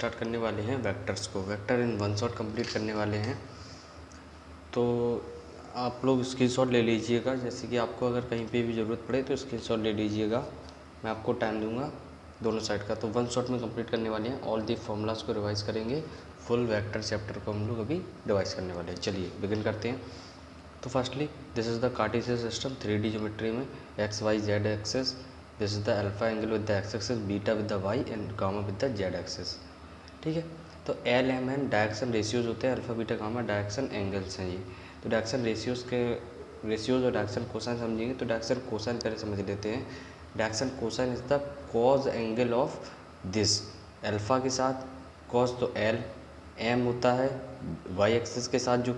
Start करने वाले हैं वेक्टर्स को, vector in one shot complete करने वाले हैं। तो आप लोग स्क्रीनशॉट ले लीजिएगा, जैसे कि आपको अगर कहीं पे भी ज़रूरत पड़े तो स्क्रीनशॉट ले लीजिएगा। मैं आपको टाइम दूंगा दोनों साइड का। तो वन शॉट में कंप्लीट करने वाले हैं, ऑल दी फॉर्मूलाज को रिवाइज करेंगे, फुल वेक्टर चैप्टर को हम लोग अभी रिवाइज करने वाले हैं। चलिए बिगिन करते हैं। तो firstly this is the Cartesian system 3D geometry में X Y Z axes. This is the alpha angle with the X axis, beta with the Y and gamma with the Z axis. ठीक है, तो L M N direction ratios होते हैं, alpha beta gamma direction angles हैं ये। तो direction ratios और direction cosine समझेंगे। तो डायरेक्शन कोसाइन पहले समझ लेते हैं। Direction cosine is the cause angle of this, alpha के साथ कॉज तो एल, एम होता है वाई एक्सिस के साथ जो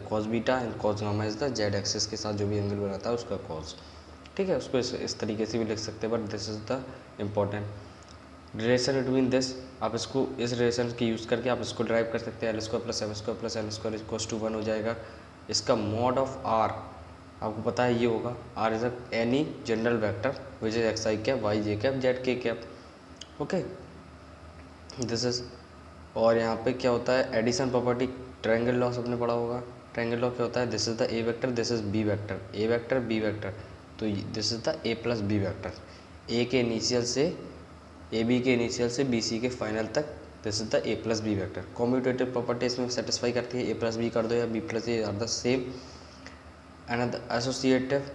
cos beta and cause gamma is the Z axis के साथ जो भी एंगल बनाता है उसका कॉज। ठीक है, उसको इस तरीके से भी लिख सकते हैं, but this is the important relation between this. आप इसको इस रिलेशन की यूज़ करके आप इसको ड्राइव कर सकते हैं। L square plus M square plus N square equals to 1 हो जाएगा। इसका मॉड ऑफ आर आपको पता है ये होगा, R is any general vector which is X I cap Y J cap Z K cap. Okay, this is. और यहाँ पे क्या होता है एडिशन प्रॉपर्टी, ट्रायंगल लॉ सबने पढ़ा होगा। ट्रायंगल लॉ क्या होता है, this is the A vector, this is B vector, A vector B vector, तो this is the A plus B vector. A के इनिशियल से ए बी के इनिशियल से बी सी के फाइनल तक this is the A plus B vector. Commutative property इसमें satisfy करती है, ए प्लस बी कर दो या B plus A are the same. And associative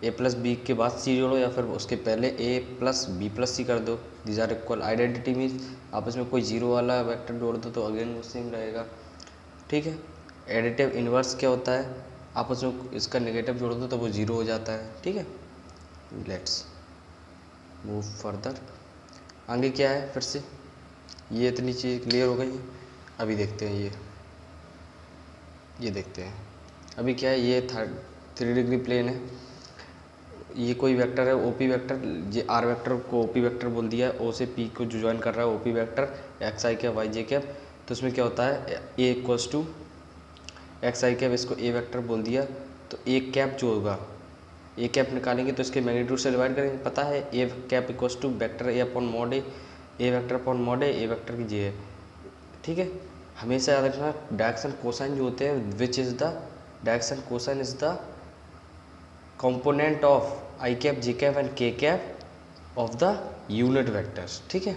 A plus B के बाद सी जोड़ो या फिर उसके पहले A plus B plus C कर दो, these are equal. Identity means आप इसमें कोई जीरो वाला वेक्टर जोड़ दो तो अगेन वो सेम रहेगा। ठीक है, एडिटिव इन्वर्स क्या होता है, आप उसमें इसका नेगेटिव जोड़ दो तो वो जीरो हो जाता है। ठीक है, लेट्स मूव फर्दर। आगे क्या है, फिर से ये इतनी चीज़ क्लियर हो गई है। अभी देखते हैं ये देखते हैं अभी क्या है। ये 3 डिग्री प्लेन है, ये कोई वेक्टर है ओपी वेक्टर, ये आर वेक्टर को ओपी वेक्टर बोल दिया है। ओ से पी को जो ज्वाइन कर रहा है O P vector X I cap Y J cap. तो उसमें क्या होता है A equals to X I cap, इसको ए वेक्टर बोल दिया। तो ए कैप जो होगा, ए कैप निकालेंगे तो इसके मैग्नीट्यूड से डिवाइड करेंगे। पता है A cap equals to vector A upon mod A, A vector upon mod A vector की जे है। ठीक है, हमेशा याद रखना डायरेक्शन कोसाइन जो होते हैं which is the direction cosine is the component of I cap J cap and K cap of the unit vectors. ठीक है,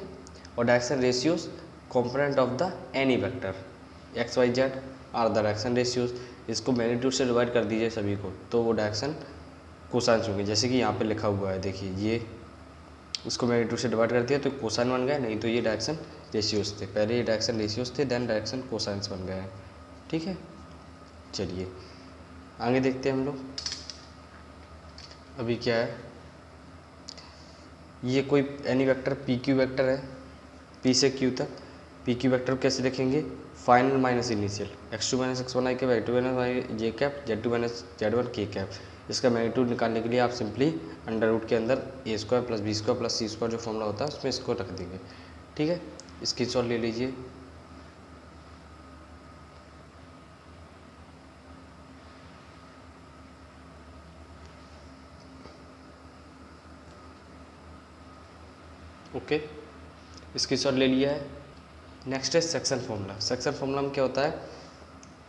और direction ratios component of the any vector X Y Z are the direction ratios. इसको magnitude से divide कर दीजिए सभी को तो वो डायरेक्शन कोसाइंस होंगे। जैसे कि यहाँ पे लिखा हुआ है देखिए, ये उसको मैग्नीट्यूड से डिवाइड कर दिया तो कोसाइन बन गया, नहीं तो ये डायरेक्शन रेशियोज थे। पहले ये डायरेक्शन रेशियोज थे, देन डायरेक्शन कोसाइंस बन गए हैं। ठीक है, चलिए आगे देखते हैं हम लोग। अभी क्या है, ये कोई any vector P Q vector है, पी से क्यू तक। पी क्यू वेक्टर कैसे लिखेंगे, final minus initial, x2 minus x1 आई cap, y2 minus Y J cap, z2 minus z1 के कैप। इसका मैग्नीट्यूड निकालने के लिए आप सिंपली अंडर रूट के अंदर A square plus B square plus C square जो फॉर्मूला होता है उसमें इसको रख देंगे। ठीक है, इसकी सॉल्व ले लीजिए। ओके, इसकी सॉल्व ले लिया है। नेक्स्ट है सेक्शन फॉर्मूला। सेक्शन फॉर्मूला में क्या होता है,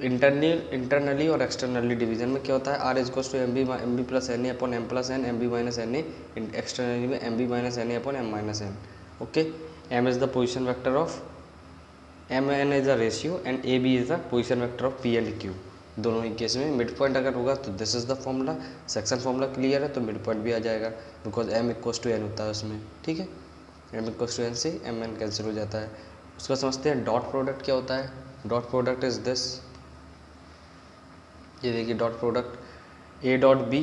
इंटरनली और एक्सटर्नली डिवीजन में क्या होता है, R equals to M B plus N A upon M plus N, M B minus N A, externally में M B minus N A upon M minus N. Okay, M is the position vector of M N is the ratio and A B is the position vector of P and Q. दोनों ही case में mid point अगर होगा तो this is the formula. Section formula clear है तो midpoint भी आ जाएगा, because M equals to N होता है उसमें। ठीक है, एम इक्वल्स टू एन से एम एन कैंसिल हो जाता है। उसका समझते हैं डॉट प्रोडक्ट क्या होता है। डॉट प्रोडक्ट इज दिस, ये देखिए dot product A dot B,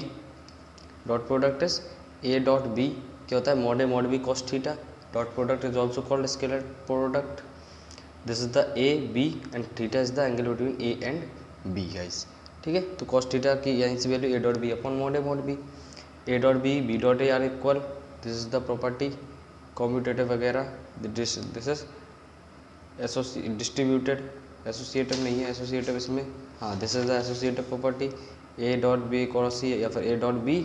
dot product is A dot B क्या होता है, mod B cos theta. Dot product is also called scalar product. This is the A B and theta is the angle between A and B guys. ठीक है, तो cos theta की यहाँ से value A dot B upon mod B, A dot B dot A are equal, this is the property commutative वगैरह। This is distributed, associative नहीं है, associative इसमें, हाँ this is the associative property A dot B cross C या फिर A dot B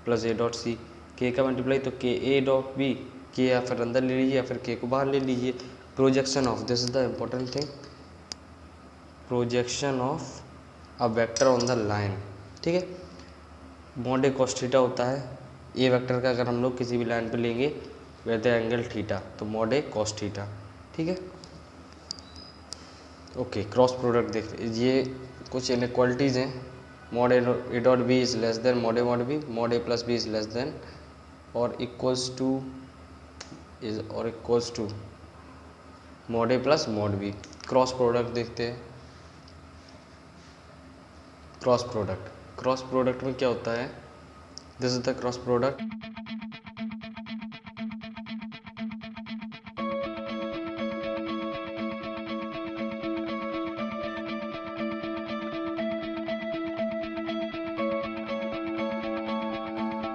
plus A dot C. के का multiply तो के ए डॉट बी, के या फिर अंदर ले लीजिए या फिर के को बाहर ले लीजिए। Projection of, this is the important thing, projection of a vector on the line, ठीक है। मॉड ए कॉस थीटा होता है, ए वेक्टर का अगर हम लोग किसी भी लाइन पे लेंगे विद एंगल थीटा तो मॉड ए कॉस थीटा, ठीक है। ओके, क्रॉस प्रोडक्ट देखते, ये कुछ इनइक्वालिटीज़ हैं। Mod A dot B is less than mod A mod B, mod A plus B is less than और equals to mod A plus mod B. Cross product देखते हैं। Cross product में क्या होता है, this is the cross product.